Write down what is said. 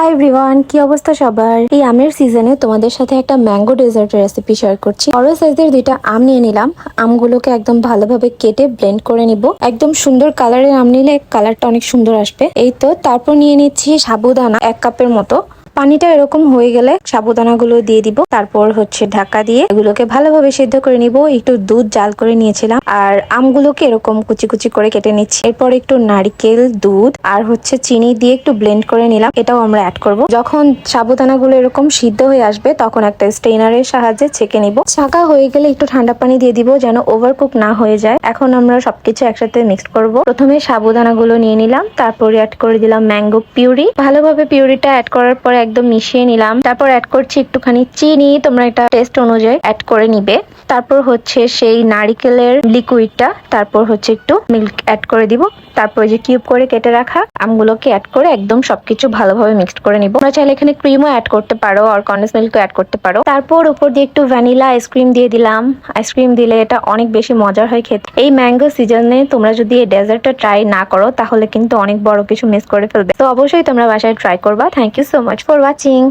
Hi everyone, কি অবস্থা সবার? এই আমের সিজনে তোমাদের সাথে একটা ম্যাঙ্গো ডেজার্টের রেসিপি শেয়ার করছি। বড় সাইজের দুইটা আম নিয়ে নিলাম। আমগুলোকে একদম ভালোভাবে কেটে ব্লেন্ড করে নিব। একদম সুন্দর কালারের আম নিলে কালারটা অনেক সুন্দর আসবে। এই তো তারপর নিয়ে নিচ্ছি সাবুদানা 1 কাপের মতো। পানিটা এরকম হয়ে গেলে সাবুদানাগুলো দিয়ে দিব। তারপর ঢাকা দিয়ে এগুলোকে ভালোভাবে সিদ্ধ করে নিব। একটু দুধ জাল করে নিয়েছিলাম আর আমগুলোকে এরকম কুচি কুচি করে কেটে নিচ্ছি। এরপর একটু নারকেল দুধ আর চিনি দিয়ে একটু ব্লেন্ড করে নিলাম। এটাও আমরা অ্যাড করব। যখন সাবুদানাগুলো এরকম সিদ্ধ হয়ে আসবে তখন একটা স্ট্রেনারের সাহায্যে ছেঁকে নিব। ছাঁকা হয়ে গেলে একটু ঠান্ডা পানি দিয়ে দিব যেন ওভারকুক না হয়ে যায়। এখন আমরা সবকিছু একসাথে মিক্স করব। প্রথমে সাবুদানাগুলো নিয়ে নিলাম, তারপরে অ্যাড করে দিলাম ম্যাঙ্গো পিউরি। ভালোভাবে পিউরিটা অ্যাড করার পরে একদম মিশিয়ে নিলাম। তারপর অ্যাড করছি একটুখানি চিনি, তোমরা এটা টেস্ট অনুযায়ী অ্যাড করে নিবে। তারপর সেই নারিকেলের লিকুইডটা, তারপর একটু মিল্ক অ্যাড করে দিব। তারপর যে কিউব করে কেটে রাখা আমগুলোকে অ্যাড করে একদম সবকিছু ভালোভাবে মিক্সড করে নিব। তোমরা চাইলে এখানে ক্রিমও অ্যাড করতে পারো আর কন্ডেন্স মিল্কও অ্যাড করতে পারো। তারপর উপর দিয়ে একটু ভ্যানিলা আইসক্রিম দিয়ে দিলাম। আইসক্রিম দিলে এটা অনেক বেশি মজার হয় খেতে। এই ম্যাঙ্গো সিজনে তোমরা যদি এই ডেজার্টটা ট্রাই না করো তাহলে কিন্তু অনেক বড় কিছু মিস করে ফেলবে। তো অবশ্যই তোমরা বাসায় ট্রাই করবা। Thank you so much for watching.